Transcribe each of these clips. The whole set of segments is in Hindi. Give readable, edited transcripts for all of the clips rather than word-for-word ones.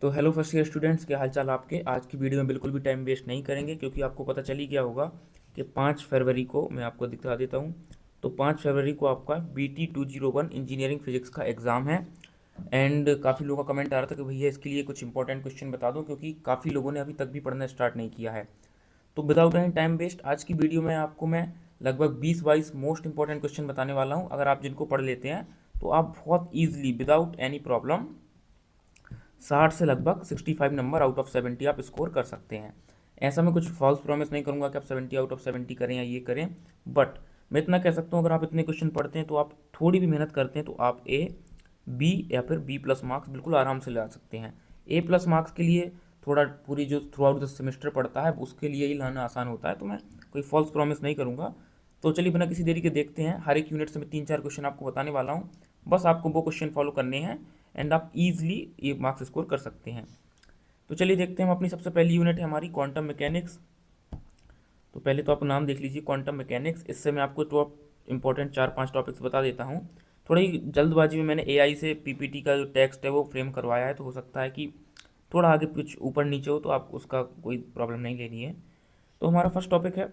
तो हेलो फर्स्ट ईयर स्टूडेंट्स, क्या हालचाल आपके। आज की वीडियो में बिल्कुल भी टाइम वेस्ट नहीं करेंगे क्योंकि आपको पता चल ही गया होगा कि 5 फरवरी को मैं आपको दिखा देता हूँ। तो 5 फरवरी को आपका BT 201 इंजीनियरिंग फिजिक्स का एग्ज़ाम है। एंड काफ़ी लोगों का कमेंट आ रहा था कि भैया इसके लिए कुछ इंपॉर्टेंट क्वेश्चन बता दो, क्योंकि काफ़ी लोगों ने अभी तक भी पढ़ना स्टार्ट नहीं किया है। तो विदाउट एनी टाइम वेस्ट आज की वीडियो में आपको मैं लगभग 20-22 मोस्ट इंपॉर्टेंट क्वेश्चन बताने वाला हूँ। अगर आप जिनको पढ़ लेते हैं तो आप बहुत ईजिली विदाउट एनी प्रॉब्लम 60 से लगभग 65 नंबर आउट ऑफ 70 आप स्कोर कर सकते हैं। ऐसा मैं कुछ फॉल्स प्रॉमिस नहीं करूंगा कि आप 70 आउट ऑफ 70 करें या ये करें, बट मैं इतना कह सकता हूँ अगर आप इतने क्वेश्चन पढ़ते हैं तो आप थोड़ी भी मेहनत करते हैं तो आप बी या फिर B+ मार्क्स बिल्कुल आराम से ला सकते हैं। A+ मार्क्स के लिए थोड़ा पूरी जो थ्रू आउट द सेमेस्टर पढ़ता है उसके लिए ही लाना आसान होता है, तो मैं कोई फॉल्स प्रॉमिस नहीं करूँगा। तो चलिए बिना किसी देरी के देखते हैं। हर एक यूनिट से मैं 3-4 क्वेश्चन आपको बताने वाला हूँ, बस आपको वो क्वेश्चन फॉलो करने हैं एंड आप इजीली ये मार्क्स स्कोर कर सकते हैं। तो चलिए देखते हैं। हम अपनी सबसे पहली यूनिट है हमारी क्वांटम मैकेनिक्स। तो पहले तो आप नाम देख लीजिए, क्वांटम मैकेनिक्स। इससे मैं आपको टॉप इंपॉर्टेंट 4-5 टॉपिक्स बता देता हूँ। थोड़ी जल्दबाजी में मैंने AI से PPT का जो टेक्स्ट है वो फ्रेम करवाया है, तो हो सकता है कि थोड़ा आगे कुछ ऊपर नीचे हो, तो आप उसका कोई प्रॉब्लम नहीं लेनी है। तो हमारा फर्स्ट टॉपिक है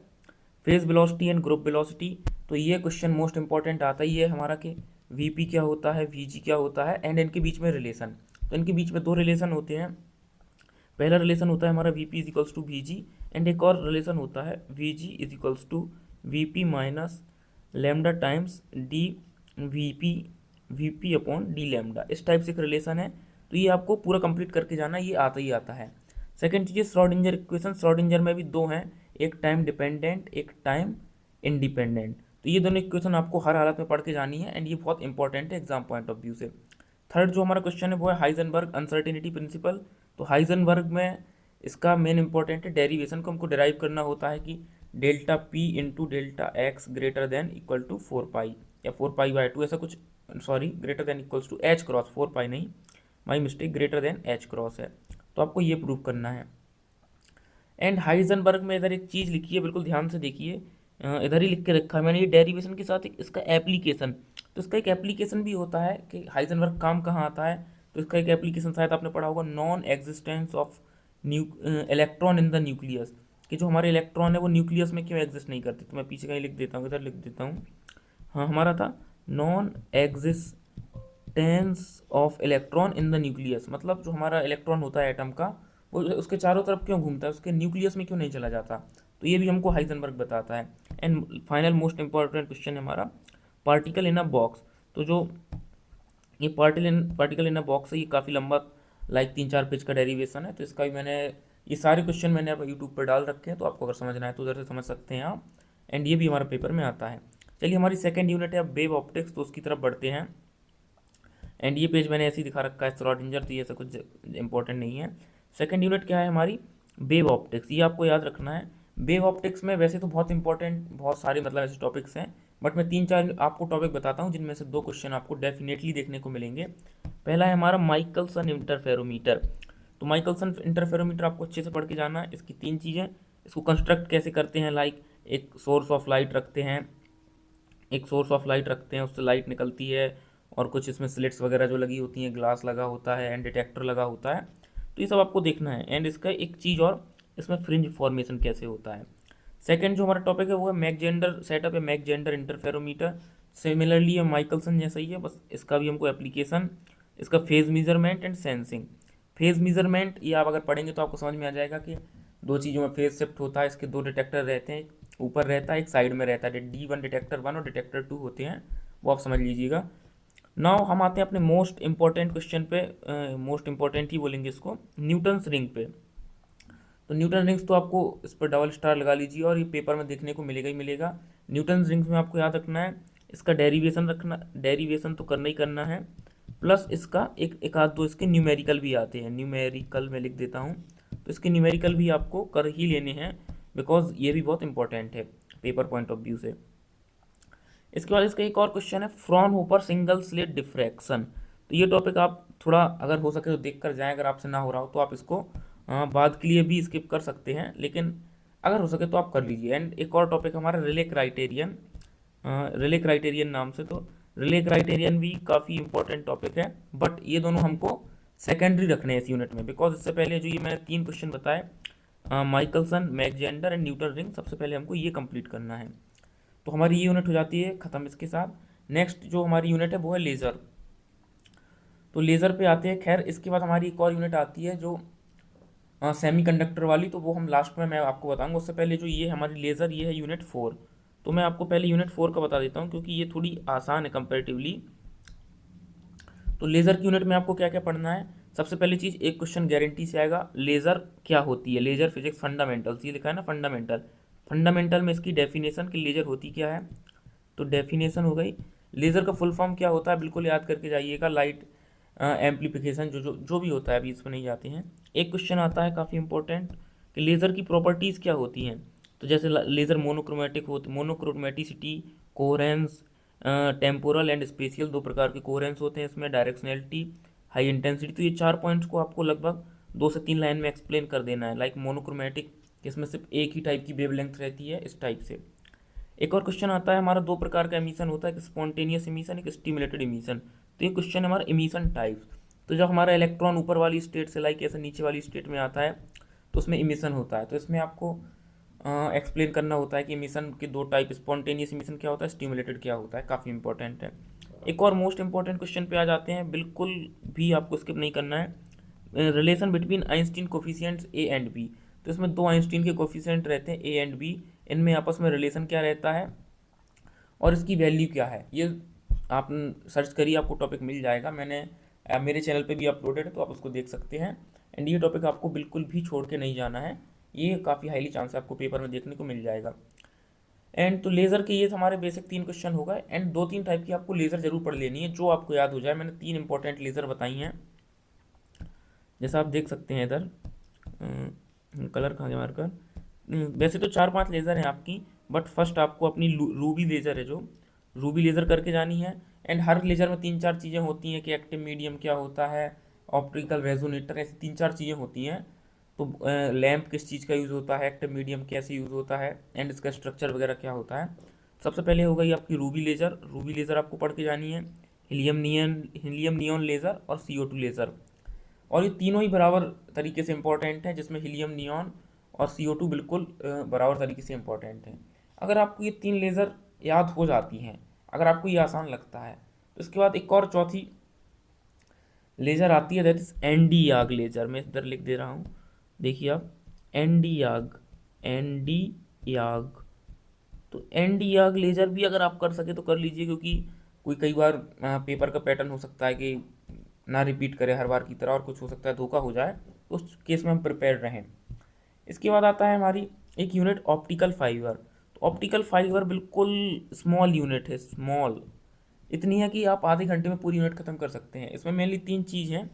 phase velocity and group velocity. तो ये क्वेश्चन मोस्ट इंपॉर्टेंट आता ही है हमारा कि VP क्या होता है, VG क्या होता है एंड इनके बीच में रिलेशन। तो इनके बीच में दो रिलेशन होते हैं। पहला रिलेशन होता है हमारा VP is equals to VG and एक और रिलेशन होता है VG is equals to VP minus lambda times D VP upon D lambda. इस टाइप से एक रिलेशन है। तो ये आपको पूरा कंप्लीट करके जाना, ये आता ही आता है। सेकेंड चीज़ है श्रोडिंजर इक्वेशन। श्रोडिंजर में भी दो हैं, एक टाइम डिपेंडेंट एक टाइम इंडिपेंडेंट। तो ये दोनों इक्वेशन आपको हर हालत में पढ़ के जानी है एंड ये बहुत इंपॉर्टेंट है एग्जाम पॉइंट ऑफ व्यू से। थर्ड जो हमारा क्वेश्चन है वो है हाइजेनबर्ग अनसर्टेनिटी प्रिंसिपल। तो हाइजेनबर्ग में इसका मेन इंपॉर्टेंट है डेरिवेशन को हमको डेराइव करना होता है कि delta P into delta X greater than equal to 4 pi या 4 पाई/2 ऐसा कुछ, sorry greater than equals to H cross, 4 pi नहीं, my mistake, greater than H cross है। तो आपको ये प्रूव करना है। एंड हाइजेनबर्ग में इधर एक चीज़ लिखी है, बिल्कुल ध्यान से देखिए। इधर ही लिख के रखा है मैंने, ये डेरिवेशन के साथ एक इसका एप्लीकेशन। तो इसका एक एप्लीकेशन भी होता है कि हाइजेनबर्ग काम कहाँ आता है। तो इसका एक एप्लीकेशन शायद आपने पढ़ा होगा, non existence of electron in the nucleus. कि जो हमारे इलेक्ट्रॉन है वो न्यूक्लियस में क्यों एग्जिस्ट नहीं करते। तो मैं पीछे का ही लिख देता हूँ, इधर लिख देता हूँ। हाँ, हमारा था non existence of electron in the nucleus, मतलब जो हमारा इलेक्ट्रॉन होता है एटम का वो उसके चारों तरफ क्यों घूमता है, उसके न्यूक्लियस में क्यों नहीं चला जाता। तो ये भी हमको हाइजेनबर्ग बताता है। And final most important question है हमारा पार्टिकल इन अ बॉक्स। तो जो ये पार्टिकल इन अ बॉक्स है, ये काफ़ी लंबा, लाइक 3-4 पेज का डेरिवेशन है। तो इसका भी मैंने, ये सारे क्वेश्चन मैंने अब यूट्यूब पर डाल रखे हैं, तो आपको अगर समझना है तो उधर से समझ सकते हैं आप। एंड ये भी हमारे पेपर में आता है। चलिए हमारी सेकेंड यूनिट है वेव ऑप्टिक्स, तो उसकी तरफ बढ़ते हैं। एंड ये पेज मैंने ऐसे ही दिखा रखा है श्रोडिंजर, तो ये ऐसा कुछ इंपॉर्टेंट नहीं है। सेकंड यूनिट क्या है हमारी, वेव ऑप्टिक्स। ये आपको याद रखना है। वेव ऑप्टिक्स में वैसे तो बहुत इंपॉर्टेंट बहुत सारे मतलब ऐसे टॉपिक्स हैं, बट मैं 3-4 आपको टॉपिक बताता हूँ जिनमें से 2 क्वेश्चन आपको डेफिनेटली देखने को मिलेंगे। पहला है हमारा माइकलसन इंटरफेरोमीटर। तो माइकलसन इंटरफेरोमीटर आपको अच्छे से पढ़ के जाना है। इसकी 3 चीज़ें, इसको कंस्ट्रक्ट कैसे करते हैं, लाइक एक सोर्स ऑफ लाइट रखते हैं, उससे लाइट निकलती है, और कुछ इसमें स्लिट्स वगैरह जो लगी होती हैं, ग्लास लगा होता है एंड डिटेक्टर लगा होता है। तो ये सब आपको देखना है। एंड इसका एक चीज़ और, इसमें फ्रिंज फॉर्मेशन कैसे होता है। सेकंड जो हमारा टॉपिक है वो है मैक जेंडर सेटअप है, मैक जेंडर इंटरफेरोमीटर। सिमिलरली ये माइकलसन जैसा ही है, बस इसका भी हमको एप्लीकेशन, इसका phase measurement and sensing. Phase measurement ये आप अगर पढ़ेंगे तो आपको समझ में आ जाएगा कि 2 चीज़ों में फेज शिफ्ट होता है। इसके 2 डिटेक्टर रहते हैं, एक ऊपर रहता है एक साइड में रहता है। D1 डिटेक्टर 1 और डिटेक्टर 2 होते हैं, वो आप समझ लीजिएगा। नाउ हम आते हैं अपने मोस्ट इंपॉर्टेंट क्वेश्चन पे। मोस्ट इंपॉर्टेंट ही बोलेंगे इसको, न्यूटन्स रिंग पे। तो न्यूटन रिंग्स तो आपको इस पर डबल स्टार लगा लीजिए और ये पेपर में देखने को मिलेगा ही मिलेगा। न्यूटन रिंग्स में आपको याद रखना है, इसका डेरिवेशन रखना, डेरिवेशन तो करना ही करना है, प्लस इसका एक आध दो इसके न्यूमेरिकल भी आते हैं। न्यूमेरिकल मैं लिख देता हूँ, तो इसके न्यूमेरिकल भी आपको कर ही लेने हैं, बिकॉज ये भी बहुत इंपॉर्टेंट है पेपर पॉइंट ऑफ व्यू से। इसके बाद इसका एक और क्वेश्चन है फ्रॉनहोफर सिंगल स्लिट डिफ्रैक्शन। तो ये टॉपिक आप थोड़ा अगर हो सके तो देख कर जाएं, अगर आपसे ना हो रहा हो तो आप इसको बाद के लिए भी स्किप कर सकते हैं, लेकिन अगर हो सके तो आप कर लीजिए। एंड एक और टॉपिक हमारा रिले क्राइटेरियन, रिले क्राइटेरियन नाम से। तो रिले क्राइटेरियन भी काफ़ी इंपॉर्टेंट टॉपिक है, बट ये दोनों हमको सेकेंडरी रखने हैं इस यूनिट में, बिकॉज इससे पहले जो ये मैंने 3 क्वेश्चन बताए, माइकलसन, मैकजेंडर एंड न्यूटन रिंग, सबसे पहले हमको ये कंप्लीट करना है। तो हमारी ये यूनिट हो जाती है ख़त्म इसके साथ। नेक्स्ट जो हमारी यूनिट है वो है लेज़र। तो लेज़र पे आते हैं। खैर इसके बाद हमारी एक और यूनिट आती है जो सेमीकंडक्टर वाली, तो वो हम लास्ट में मैं आपको बताऊंगा। उससे पहले जो ये हमारी लेज़र, ये है यूनिट 4। तो मैं आपको पहले यूनिट 4 का बता देता हूँ क्योंकि ये थोड़ी आसान है कंपेरेटिवली। तो लेज़र की यूनिट में आपको क्या क्या पढ़ना है। सबसे पहली चीज़, एक क्वेश्चन गारंटी से आएगा, लेज़र क्या होती है। लेज़र फिजिक्स फंडामेंटल्स, ये लिखा है ना फंडामेंटल। फंडामेंटल में इसकी डेफिनेशन कि लेज़र होती क्या है। तो डेफिनेशन हो गई। लेज़र का फुल फॉर्म क्या होता है, बिल्कुल याद करके जाइएगा। लाइट एम्पलीफिकेशन, जो भी होता है, अभी इसमें नहीं जाते हैं। एक क्वेश्चन आता है काफ़ी इंपॉर्टेंट कि लेज़र की प्रॉपर्टीज़ क्या होती हैं। तो जैसे लेज़र मोनोक्रोमेटिक होते, मोनोक्रोमेटिसिटी, कोहेरेंस, टेम्पोरल एंड स्पेशियल, 2 प्रकार के कोहेरेंस होते हैं इसमें, डायरेक्शनलिटी, हाई इंटेंसिटी। तो ये 4 पॉइंट्स को आपको लगभग 2 से 3 लाइन में एक्सप्लेन कर देना है। लाइक मोनोक्रोमेटिक, इसमें सिर्फ एक ही टाइप की वेवलेंथ रहती है, इस टाइप से। एक और क्वेश्चन आता है हमारा, 2 प्रकार का एमिशन होता है, एक स्पॉन्टेनियस एमिशन, एक स्टिमुलेटेड एमिशन। तो ये क्वेश्चन है हमारा एमिशन टाइप्स। तो जब हमारा इलेक्ट्रॉन ऊपर वाली स्टेट से लाइक ऐसे नीचे वाली स्टेट में आता है तो उसमें एमिशन होता है। तो इसमें आपको एक्सप्लेन करना होता है कि एमिशन के 2 टाइप, स्पॉन्टेनियस एमिशन क्या होता है, स्टिमुलेटेड क्या होता है। काफ़ी इंपॉर्टेंट है। एक और मोस्ट इंपॉर्टेंट क्वेश्चन पे आ जाते हैं, बिल्कुल भी आपको स्किप नहीं करना है। Relation between Einstein coefficients A and B. तो इसमें 2 आइंस्टीन के कोफिशिएंट रहते हैं, ए एंड बी। इनमें आपस में रिलेशन क्या रहता है और इसकी वैल्यू क्या है, ये आप सर्च करिए, आपको टॉपिक मिल जाएगा। मैंने मेरे चैनल पे भी अपलोडेड है, तो आप उसको देख सकते हैं। एंड ये टॉपिक आपको बिल्कुल भी छोड़ के नहीं जाना है, ये काफ़ी हाईली चांस है आपको पेपर में देखने को मिल जाएगा। एंड तो लेज़र के ये हमारे बेसिक 3 क्वेश्चन हो गए। एंड 2-3 टाइप की आपको लेज़र जरूर पढ़ लेनी है, जो आपको याद हो जाए। मैंने 3 इंपॉर्टेंट लेज़र बताई हैं, जैसा आप देख सकते हैं इधर। कलर कहाँ गया मार्कर। वैसे तो 4-5 लेज़र हैं आपकी, बट फर्स्ट आपको अपनी रूबी लेज़र है, जो रूबी लेज़र करके जानी है। एंड हर लेज़र में 3-4 चीज़ें होती हैं कि एक्टिव मीडियम क्या होता है, ऑप्टिकल रेजोनेटर, ऐसी 3-4 चीज़ें होती हैं। तो लैंप किस चीज़ का यूज़ होता है, एक्टिव मीडियम कैसे यूज़ होता है, एंड इसका स्ट्रक्चर वगैरह क्या होता है। सबसे पहले हो गई आपकी रूबी लेज़र। रूबी लेज़र आपको पढ़ के जानी है। हीलियम नियॉन लेज़र और CO2 लेज़र। और ये तीनों ही बराबर तरीके से इंपॉर्टेंट हैं, जिसमें हीलियम नियॉन और CO2 बिल्कुल बराबर तरीके से इंपॉर्टेंट हैं। अगर आपको ये 3 लेज़र याद हो जाती हैं, अगर आपको ये आसान लगता है, तो इसके बाद एक और चौथी लेज़र आती है, दैट इज एनडी याग लेज़र। मैं इधर लिख दे रहा हूँ, देखिए आप, एनडी याग, एनडी याग। तो एनडी याग लेज़र भी अगर आप कर सके तो कर लीजिए, क्योंकि कई बार पेपर का पैटर्न हो सकता है कि ना रिपीट करे हर बार की तरह, और कुछ हो सकता है धोखा हो जाए, तो उस केस में हम प्रिपेयर रहें। इसके बाद आता है हमारी एक यूनिट ऑप्टिकल फाइबर। तो ऑप्टिकल फाइबर बिल्कुल स्मॉल यूनिट है, स्मॉल इतनी है कि आप आधे घंटे में पूरी यूनिट खत्म कर सकते हैं। इसमें मेनली 3 चीज़ हैं।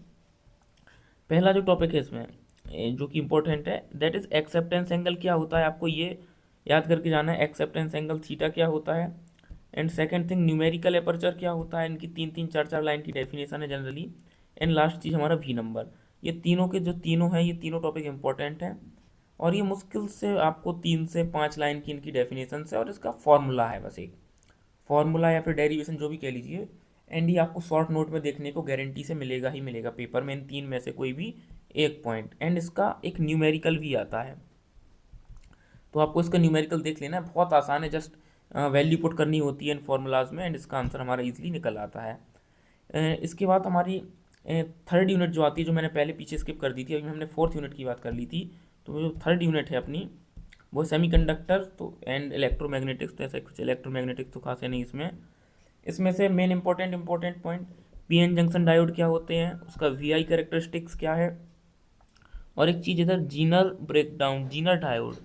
पहला जो टॉपिक है इसमें जो कि इम्पोर्टेंट है, दैट इज़ एक्सेप्टेंस एंगल क्या होता है, आपको ये याद करके जाना है। एक्सेप्टेंस एंगल थीटा क्या होता है। And second thing, numerical aperture क्या होता है। इनकी 3-3 4-4 लाइन की डेफिनेशन है जनरली। एंड लास्ट चीज़ हमारा वी नंबर। ये तीनों के जो तीनों हैं, ये तीनों टॉपिक इंपॉर्टेंट हैं, और ये मुश्किल से आपको 3 से 5 लाइन की इनकी डेफिनेशन है, और इसका फॉर्मूला है, बस एक फॉर्मूला या फिर डेरिवेशन जो भी कह लीजिए। एंड ये आपको शॉर्ट नोट में देखने को गारंटी से मिलेगा ही मिलेगा पेपर में, इन 3 में से कोई भी एक पॉइंट। एंड इसका एक न्यूमेरिकल भी आता है, तो आपको इसका न्यूमेरिकल देख लेना है, बहुत आसान है। जस्ट वैल्यू पुट करनी होती है इन फार्मूलाज में, एंड इसका आंसर हमारा इजीली निकल आता है। इसके बाद हमारी थर्ड यूनिट जो आती है, जो मैंने पहले पीछे स्किप कर दी थी, अभी हमने 4th यूनिट की बात कर ली थी। तो जो थर्ड यूनिट है अपनी, वो सेमीकंडक्टर तो एंड इलेक्ट्रोमैग्नेटिक्स। तो ऐसा कुछ इलेक्ट्रोमैग्नेटिक्स तो खास है नहीं इसमें। इसमें से main important point, PN junction diode क्या होते हैं, उसका वीआई कैरेक्टरिस्टिक्स क्या है, और एक चीज़ इधर जीनर ब्रेकडाउन, जीनर डायोड।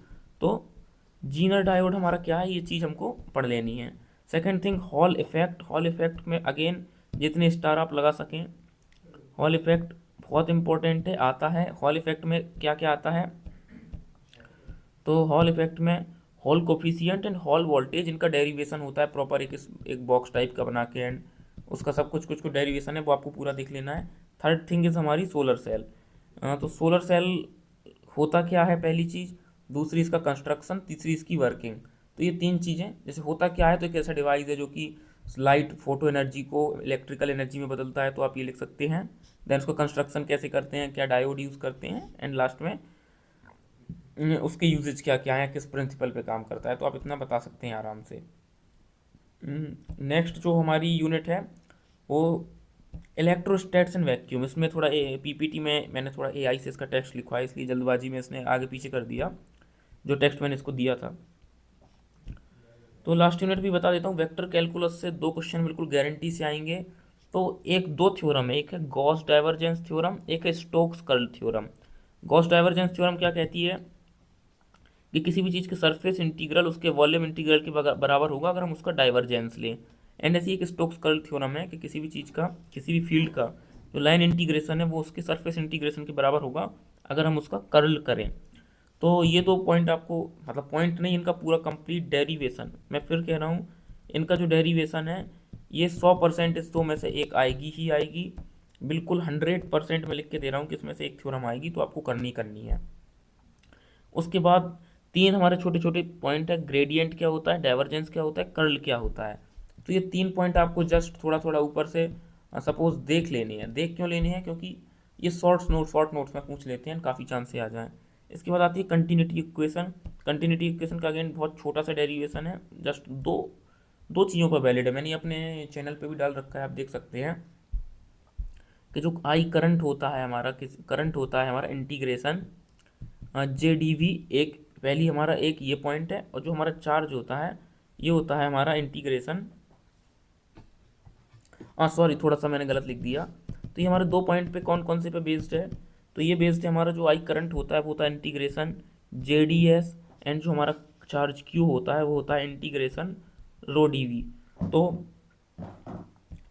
तो जीनर डायोड हमारा क्या है, ये चीज़ हमको पढ़ लेनी है। Second thing, hall effect. Hall effect में अगेन जितने स्टार आप लगा सकें, हॉल इफेक्ट बहुत इंपॉर्टेंट है, आता है। हॉल इफेक्ट में क्या क्या आता है, तो हॉल इफेक्ट में hall coefficient and hall voltage, इनका डेरिवेशन होता है प्रॉपर, एक बॉक्स टाइप का बना के, एंड उसका सब कुछ डेरिवेशन है, वो आपको पूरा देख लेना है। थर्ड थिंग इज़ हमारी सोलर सेल। तो सोलर सेल होता क्या है पहली चीज़, दूसरी इसका कंस्ट्रक्शन, तीसरी इसकी वर्किंग। तो ये 3 चीज़ें, जैसे होता क्या है, तो एक ऐसा डिवाइस है जो कि लाइट फोटो एनर्जी को इलेक्ट्रिकल एनर्जी में बदलता है, तो आप ये लिख सकते हैं। देन उसका कंस्ट्रक्शन कैसे करते हैं, क्या डायोड यूज़ करते हैं, एंड लास्ट में उसके यूजेज क्या क्या है, किस प्रिंसिपल पे काम करता है, तो आप इतना बता सकते हैं आराम से। नेक्स्ट जो हमारी यूनिट है वो इलेक्ट्रोस्टैट्स एंड वैक्यूम। इसमें थोड़ा पीपीटी में मैंने थोड़ा एआई से इसका टेक्स्ट लिखवा है, इसलिए जल्दबाजी में इसने आगे पीछे कर दिया जो टेक्स्ट मैंने इसको दिया था। तो लास्ट यूनिट भी बता देता हूँ। वेक्टर कैलकुलस से दो क्वेश्चन बिल्कुल गारंटी से आएंगे। तो एक दो थ्योरम है, एक है गॉस डाइवर्जेंस थ्योरम, एक है Stokes curl theorem. Gauss divergence theorem क्या कहती है कि किसी भी चीज़ के सरफेस इंटीग्रल उसके वॉल्यूम इंटीग्रल के बराबर होगा अगर हम उसका डाइवर्जेंस लें। एंड ऐसी एक स्टोक्स कर्ल थ्योरम है कि किसी भी चीज़ का, किसी भी फील्ड का जो लाइन इंटीग्रेशन है वो उसके सरफेस इंटीग्रेशन के बराबर होगा अगर हम उसका कर्ल करें। तो ये दो पॉइंट आपको, मतलब पॉइंट नहीं, इनका पूरा कंप्लीट डेरिवेशन, मैं फिर कह रहा हूँ, इनका जो डेरिवेशन है ये 100% इस दो में से एक आएगी ही आएगी। बिल्कुल 100% मैं लिख के दे रहा हूँ कि इसमें से एक थ्योरम आएगी, तो आपको करनी है। उसके बाद तीन हमारे छोटे छोटे पॉइंट है, ग्रेडियंट क्या होता है, डाइवर्जेंस क्या होता है, कर्ल क्या होता है। तो ये तीन पॉइंट आपको जस्ट थोड़ा थोड़ा ऊपर से सपोज देख लेनी है। देख क्यों लेनी है, क्योंकि ये शॉर्ट नोट्स में पूछ लेते हैं, काफ़ी चांस से आ जाएं। इसके बाद आती है कंटिन्यूटी इक्वेशन। कंटिन्यूटी इक्वेशन का अगेन बहुत छोटा सा डेरिवेशन है, जस्ट दो दो चीज़ों पर वैलिड है। मैंने अपने चैनल पे भी डाल रखा है, आप देख सकते हैं कि जो आई करंट होता है हमारा, किस करंट होता है हमारा इंटीग्रेशन जे डी वी, एक पहली हमारा एक ये पॉइंट है, और जो हमारा चार्ज होता है ये होता है हमारा इंटीग्रेशन, सॉरी थोड़ा सा मैंने गलत लिख दिया। तो ये हमारे दो पॉइंट पे कौन कौन से पे बेस्ड है, तो ये बेस्ड है हमारा जो आई करंट होता है वो होता है integration J D S, and जो हमारा चार्ज क्यू होता है वो होता है इंटीग्रेशन रो डी वी। तो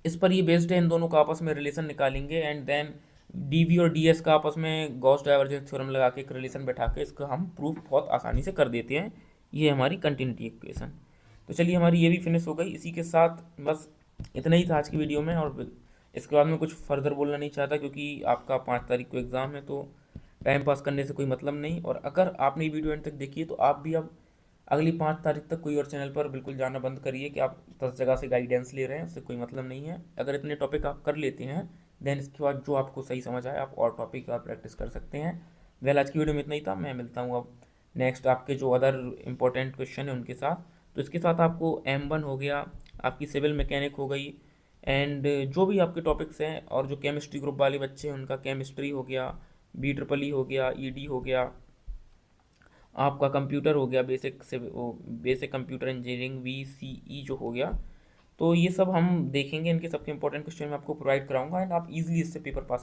इस पर ये बेस्ड है, इन दोनों का आपस में रिलेशन निकालेंगे, एंड देन डीवी और डीएस का आपस में गॉस डाइवर्जेंस थ्योरम लगा के एक रिलेशन बैठा के इसका हम प्रूफ बहुत आसानी से कर देते हैं। ये हमारी कंटिन्यूटी इक्वेशन। तो चलिए हमारी ये भी फिनिश हो गई। इसी के साथ बस इतना ही था आज की वीडियो में, और इसके बाद मैं कुछ फर्दर बोलना नहीं चाहता, क्योंकि आपका 5 तारीख को एग्ज़ाम है, तो टाइम पास करने से कोई मतलब नहीं। और अगर आपने ये वीडियो एंड तक देखी है तो आप भी अब अगली 5 तारीख तक कोई और चैनल पर बिल्कुल जाना बंद करिए कि आप 10 जगह से गाइडेंस ले रहे हैं, उससे कोई मतलब नहीं है। अगर इतने टॉपिक आप कर लेते हैं देन इसके बाद जो आपको सही समझ आए आप और टॉपिक और प्रैक्टिस कर सकते हैं। वेल आज की वीडियो में इतना ही था, मैं मिलता हूँ अब नेक्स्ट आपके जो अदर इंपॉर्टेंट क्वेश्चन है उनके साथ। तो इसके साथ आपको M1 हो गया, आपकी सिविल मैकेनिक हो गई, एंड जो भी आपके टॉपिक्स हैं, और जो केमिस्ट्री ग्रुप वाले बच्चे हैं उनका केमिस्ट्री हो गया, BEEE हो गया, ED हो गया, आपका कंप्यूटर हो गया, बेसिक से वो बेसिक कंप्यूटर इंजीनियरिंग VCE जो हो गया। तो ये सब हम देखेंगे, इनके सबके इंपॉर्टेंट क्वेश्चन मैं आपको प्रोवाइड कराऊंगा, एंड आप इजीली इससे पेपर पास